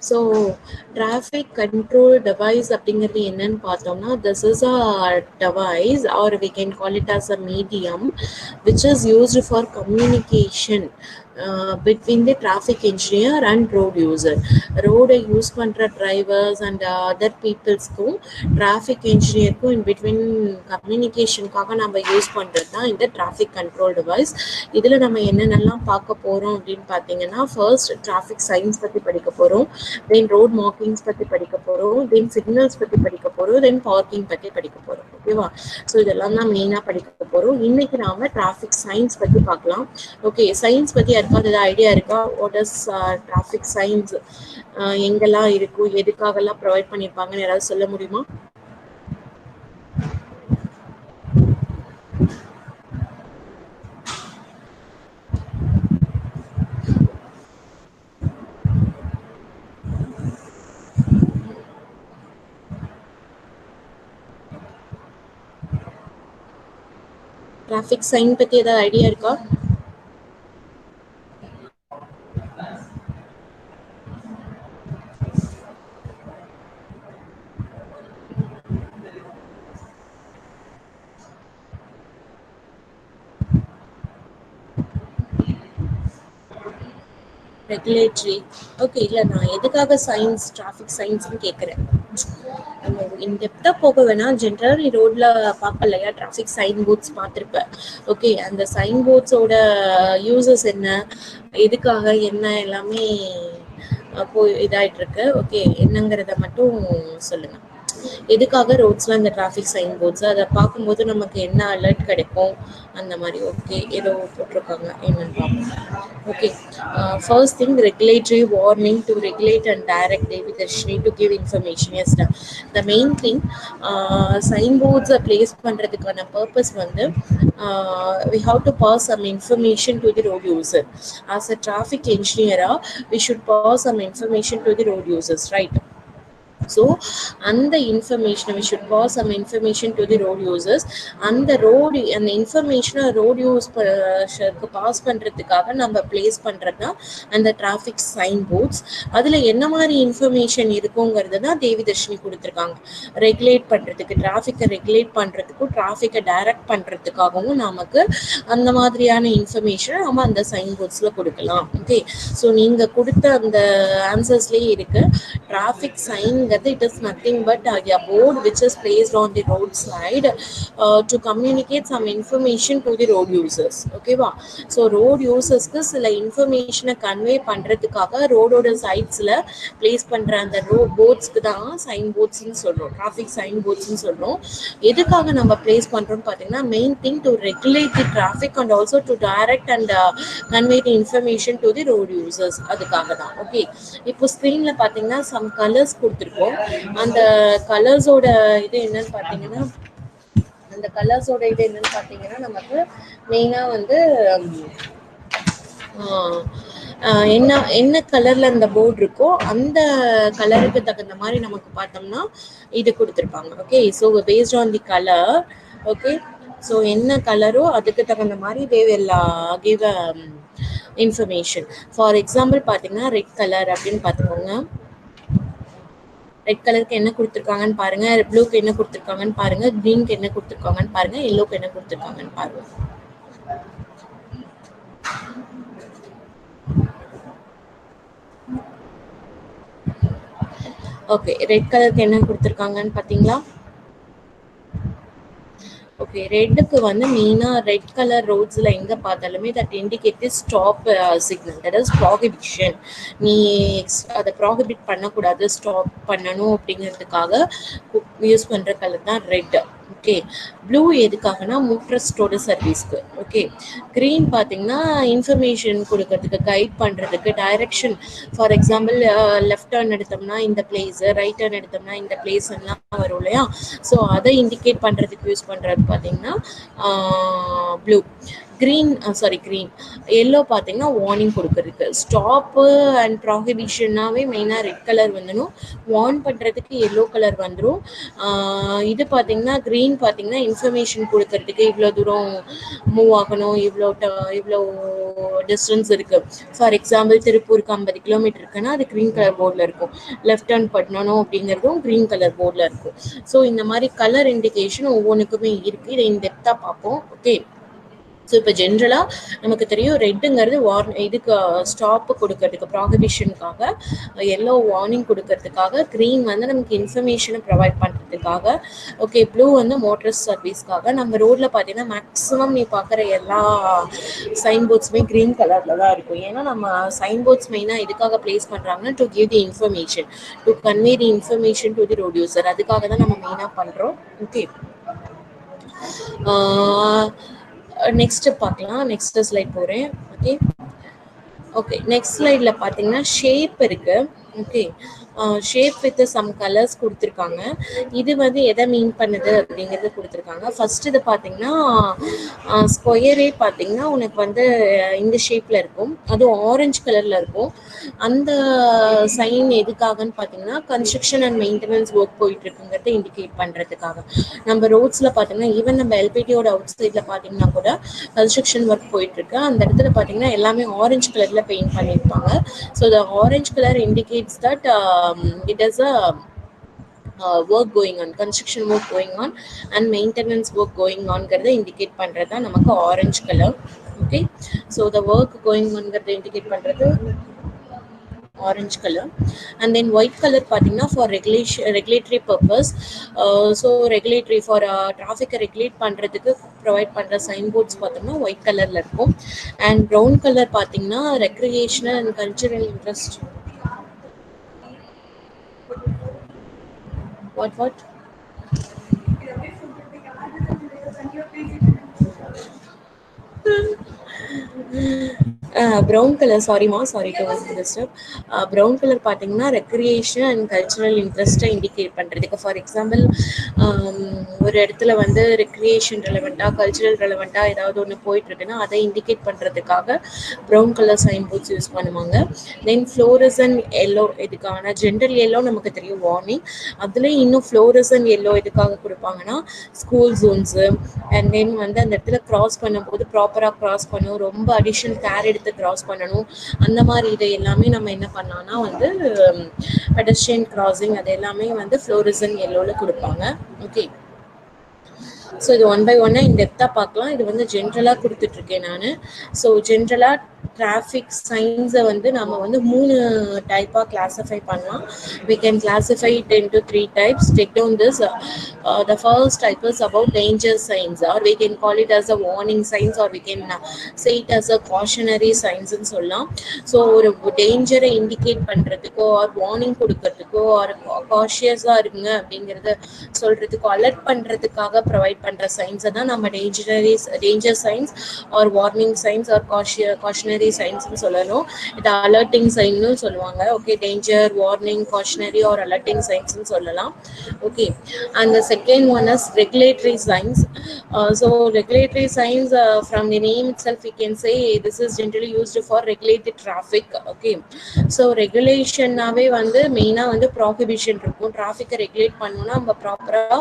So traffic control device அப்படிங்கிறது என்னன்னு பார்த்தோம்னா, this is a device or we can call it as a medium which is used for communication between the traffic engineer and road user. ரோடை use பண்ணுற drivers and other பீப்புள்ஸ்க்கும் traffic இன்ஜினியருக்கும் in between கம்யூனிகேஷனுக்காக நம்ம use பண்ணுறது தான் இந்த traffic control device. இதில் நம்ம என்னென்னலாம் பார்க்க போகிறோம் அப்படின்னு பார்த்தீங்கன்னா, ஃபர்ஸ்ட் டிராஃபிக் சைன்ஸ் பற்றி படிக்க போகிறோம், தென் ரோட் மார்க்கிங்ஸ் பற்றி படிக்க போகிறோம், தென் சிக்னல்ஸ் பற்றி படிக்க போகிறோம், தென் பார்க்கிங் பற்றி படிக்க போகிறோம். ஓகேவா? ஸோ இதெல்லாம் தான் மெயினாக படிக்க போகிறோம். இன்னைக்கு நாம டிராஃபிக் சைன்ஸ் பற்றி பார்க்கலாம். ஓகே, சைன்ஸ் பற்றி யாருக்காவது ஏதாவது ஐடியா இருக்கா? வாட் இஸ் டிராஃபிக் சைன்ஸ், எங்கெல்லாம் இருக்கும், எதுக்காகலாம் ப்ரொவைட் பண்ணியிருப்பாங்கன்னு யாராவது சொல்ல முடியுமா? டிராஃபிக் சைன் பற்றி ஏதாவது ஐடியா இருக்கா? ரெகுலேட்டரி. ஓகே, இல்லை நான் எதுக்காக சயின்ஸ் டிராஃபிக் சயின்ஸ்னு கேட்குறேன். இன்டெப்த்தாக போக வேணாம், ஜென்ரலாக நீ ரோட்ல பார்ப்ப இல்லையா, டிராஃபிக் சைன் போர்ட்ஸ் பார்த்துருப்பேன். ஓகே, அந்த சைன் போர்ட்ஸோட யூசஸ் என்ன, எதுக்காக என்ன, எல்லாமே போய் இதாகிட்டு இருக்கு. ஓகே, என்னங்கிறத மட்டும் சொல்லுங்க. எதுக்காக ரோட்ஸ்ல இந்த டிராஃபிக் சைன் போர்ட்ஸ், அதை பார்க்கும்போது நமக்கு என்ன அலர்ட் கிடைக்கும் அந்த மாதிரி. ஓகே, ஏதோ போட்டிருக்காங்க, என்னன்னு பார்ப்போம். Okay, first thing regulatory warning to regulate and direct தேவிதர்ஷினி to give information. Yes, the main thing sign போர்ட்ஸை பிளேஸ் பண்ணுறதுக்கான பர்பஸ் வந்து we have to pass some information to the road user. As a traffic engineer, we should pass some information to the road users, right? So அந்த இன்ஃபர்மேஷனை we should pass some information to the road users. அந்த இன்ஃபர்மேஷனை road யூஸருக்கு pass பண்ணுறதுக்காக நம்ம place பண்ணுறது தான் அந்த traffic sign ports. அதில் என்ன மாதிரி இன்ஃபர்மேஷன் இருக்குங்கிறது தான் தேவிதர்ஷினி கொடுத்துருக்காங்க. ரெகுலேட் பண்ணுறதுக்கு, டிராஃபிக்கை ரெகுலேட் பண்ணுறதுக்கும் டிராஃபிக்கை டைரக்ட் பண்ணுறதுக்காகவும் நமக்கு அந்த மாதிரியான இன்ஃபர்மேஷனை நம்ம அந்த சைன் போர்ட்ஸில் கொடுக்கலாம். ஓகே, ஸோ நீங்கள் கொடுத்த அந்த ஆன்சர்ஸ்லேயே இருக்குது. Traffic sign it is nothing but a board which is placed on the roadside to communicate some information to the road users. Okay va? So road users ku sila information convey பண்றதுக்காக ரோடோட சைட்ஸ்ல place பண்ற அந்த போர்ட்ஸ்க்கு தான் sign போர்ட்ஸ்னு சொல்றோம், traffic sign போர்ட்ஸ்னு சொல்றோம். எதுக்காக நம்ம place பண்றோம்னு பாத்தீங்கன்னா, main thing to regulate the traffic and also to direct and convey the information to the road users. அதுக்காக தான். ஓகே, இப்போ ஸ்கிரீன்ல பாத்தீங்கன்னா சம் கலர்ஸ் கொடுத்துருக்கோம். அந்த கலர்ஸோட இது என்னன்னு பார்த்தீங்கன்னா, நமக்கு மெயினாக வந்து என்ன கலர்ல அந்த போர்டு இருக்கோ அந்த கலருக்கு தகுந்த மாதிரி நமக்கு பார்த்தோம்னா இது கொடுத்துருப்பாங்க. Okay, so based on the colour. Okay, so என்ன கலரோ அதுக்கு தகுந்த மாதிரி they will give information. For example பார்த்தீங்கன்னா, ரெட் கலர் அப்படின்னு பார்த்துக்கோங்க. ரெட் கலருக்கு என்ன கொடுத்துருக்காங்கன்னு பாருங்க, ப்ளூக்கு என்ன கொடுத்துருக்காங்கன்னு பாருங்க, கிரீனுக்கு என்ன கொடுத்துருக்காங்கன்னு பாருங்க, எல்லோக்கு என்ன கொடுத்துருக்காங்கன்னு பாருங்க. ஓகே, ரெட் கலருக்கு என்ன கொடுத்துருக்காங்கன்னு பார்த்தீங்களா? ஓகே, ரெட்டுக்கு வந்து மெயினாக ரெட் கலர் ரோட்ஸில் எங்கே பார்த்தாலுமே that indicate stop signal, that is prohibition. நீ அதை ப்ராஹிபிட் பண்ணக்கூடாது, ஸ்டாப் பண்ணணும் அப்படிங்கிறதுக்காக யூஸ் பண்ணுற கலர் தான் ரெட். ஓகே, ப்ளூ எதுக்காகனா மூட்ரஸ்டோட சர்வீஸ்க்கு. ஓகே, க்ரீன் பார்த்தீங்கன்னா இன்ஃபர்மேஷன் கொடுக்கறதுக்கு, கைட் பண்ணுறதுக்கு, direction. For example left turn எடுத்தோம்னா இந்த பிளேஸ், ரைட் டர்ன் எடுத்தோம்னா இந்த பிளேஸ் எல்லாம் வரும் இல்லையா, ஸோ அதை இண்டிகேட் பண்ணுறதுக்கு யூஸ் பண்ணுறது பார்த்தீங்கன்னா ப்ளூ. green yellow பார்த்தீங்கன்னா வார்னிங் கொடுக்கறதுக்கு. ஸ்டாப்பு அண்ட் ப்ராஹிபிஷன்னாவே மெயினாக ரெட் கலர் வந்துடும், வார்ன் பண்ணுறதுக்கு எல்லோ கலர் வந்துடும். இது பார்த்தீங்கன்னா க்ரீன் பார்த்தீங்கன்னா இன்ஃபர்மேஷன் கொடுக்கறதுக்கு இவ்வளோ தூரம் மூவ் ஆகணும், இவ்வளோ டிஸ்டன்ஸ் இருக்குது. ஃபார் எக்ஸாம்பிள் திருப்பூருக்கு 50 கிலோமீட்டர் இருக்குன்னா அது க்ரீன் கலர் போர்டில் இருக்கும். லெஃப்ட் டர்ன் பண்ணணும் அப்படிங்கிறதும் க்ரீன் கலர் போர்டில் இருக்கும். ஸோ இந்த மாதிரி கலர் இண்டிகேஷன் ஒவ்வொன்றுக்குமே இருக்குது. இதை இன்டெப்த்தாக பார்ப்போம். ஓகே, ஸோ இப்போ ஜென்ரலாக நமக்கு தெரியும் ரெட்டுங்கிறது இதுக்கு ஸ்டாப்பு கொடுக்கறதுக்கு ப்ராஹிபிஷனுக்காக, எல்லோ வார்னிங் கொடுக்கறதுக்காக, க்ரீன் வந்து நமக்கு இன்ஃபர்மேஷனை ப்ரொவைட் பண்ணுறதுக்காக, ஓகே, ப்ளூ வந்து மோட்டர் சர்வீஸ்க்காக. நம்ம ரோட்டில் பார்த்தீங்கன்னா மேக்ஸிமம் நீ பார்க்குற எல்லா சைன் போர்ட்ஸுமே க்ரீன் கலரில் தான் இருக்கும். ஏன்னா நம்ம சைன் போர்ட்ஸ் மெயினாக எதுக்காக ப்ளேஸ் பண்ணுறாங்கன்னா to give the information, to convey the information to the road user. அதுக்காக தான் நம்ம மெயினாக பண்ணுறோம். ஓகே, நெக்ஸ்ட் பார்க்கலாம். நெக்ஸ்ட் ஸ்லைட் போகிறேன். ஓகே, நெக்ஸ்ட் ஸ்லைடில் பார்த்தீங்கன்னா ஷேப் இருக்கு. Okay, shape with some colours கொடுத்துருக்காங்க. இது வந்து எதை மீன் பண்ணுது அப்படிங்கிறது கொடுத்துருக்காங்க. ஃபர்ஸ்ட் இது பார்த்தீங்கன்னா ஸ்கொயரே பார்த்தீங்கன்னா உனக்கு வந்து இந்த ஷேப்பில் இருக்கும், அதுவும் ஆரஞ்சு கலரில் இருக்கும். அந்த சைன் எதுக்காகன்னு பார்த்தீங்கன்னா கன்ஸ்ட்ரக்ஷன் அண்ட் மெயின்டெனன்ஸ் ஒர்க் போயிட்டு இருக்குங்கிறத இண்டிகேட் பண்ணுறதுக்காக. நம்ம ரோட்ஸில் பார்த்தீங்கன்னா ஈவன் நம்ம எல்பிடியோட அவுட் சைடில் பார்த்தீங்கன்னா கூட கன்ஸ்ட்ரக்ஷன் ஒர்க் போயிட்டு இருக்கு. அந்த இடத்துல பார்த்தீங்கன்னா எல்லாமே ஆரஞ்சு கலரில் பெயிண்ட் பண்ணியிருப்பாங்க. So the orange colour indicates that it is a work going on, construction work going on and maintenance work going on ங்கிறத இண்டிகேட் பண்ணுறது தான் நமக்கு orange colour. Okay, so the work going ஆன்ங்கிறத indicate பண்ணுறது orange color. And then white color பார்த்தீங்கன்னா for regulatory purpose. So regulatory for traffic regulate பண்ணுறதுக்கு provide பண்ணுற sign ports பார்த்தோம்னா ஒயிட் கலரில் இருக்கும். அண்ட் ப்ரௌன் கலர் பார்த்தீங்கன்னா recreational and cultural interest. What? Brown colour, sorry to disturb. Brown colour பார்த்தீங்கன்னா recreation and cultural இன்ட்ரெஸ்ட்டை indicate பண்ணுறதுக்கு. For example ஒரு இடத்துல வந்து ரெக்ரியேஷன் ரெலவெண்ட்டாக கல்ச்சுரல் ரெலவெண்ட்டாக ஏதாவது ஒன்று போயிட்டுருக்குன்னா அதை இண்டிகேட் பண்ணுறதுக்காக brown colour sign boards use பண்ணுவாங்க. தென் ஃப்ளோரசன் எல்லோ, இதுக்கான ஜென்ரல் எல்லோ நமக்கு தெரியும் வார்னிங். அதுலேயும் இன்னும் ஃப்ளோரசன் எல்லோ எதுக்காக கொடுப்பாங்கன்னா ஸ்கூல் ஜோன்ஸு, அண்ட் தென் வந்து அந்த இடத்துல கிராஸ் பண்ணும்போது ப்ராப்பராக கிராஸ் பண்ணணும், ரொம்ப அடிஷனல் கேர் எடுத்து கிராஸ் பண்ணணும். அந்த மாதிரி இதை எல்லாமே நம்ம என்ன பண்ணலாம்னா வந்து பெடஸ்ட்ரியன் கிராசிங் அது எல்லாமே வந்து ஃப்ளோரசன் எல்லோவில் கொடுப்பாங்க. ஓகே, ஸோ இது ஒன் பை ஒன்னாக இந்த டெப்த்தாக பார்க்கலாம். இது வந்து ஜென்ரலாக கொடுத்துட்ருக்கேன் நான். ஸோ ஜென்ரலாக டிராஃபிக் சைன்ஸை வந்து நம்ம வந்து 3 டைப்பாக கிளாஸிஃபை பண்ணலாம். We can classify it into 3 types. Take down this. The first type is about danger signs, or we can call it as a warning signs, or we can say it as a cautionary signs ன்னு சொல்லலாம். So ஒரு டேஞ்சரை indicate பண்ணுறதுக்கோ R warning கொடுக்கறதுக்கோ R காஷியஸாக இருங்க அப்படிங்கிறத சொல்கிறதுக்கோ alert பண்ணுறதுக்காக provide பண்ணுற சைன்ஸை தான் நம்ம danger signs or warning signs or cautionary சைன்ஸ்னு சொல்லணும். இது அலர்ட்டிங் சைன்னு சொல்லுவாங்க. Okay, danger, warning, cautionary or alerting சைன்ஸ்னு சொல்லலாம். Okay, and the second one is regulatory signs. So regulatory signs from the name itself we can say this is generally used for regulate the traffic. Okay, so ரெகுலேஷன்னாவே வந்து மெயினாக வந்து prohibition இருக்கும். டிராஃபிக்கை regulate பண்ணணும்னா நம்ம ப்ராப்பராக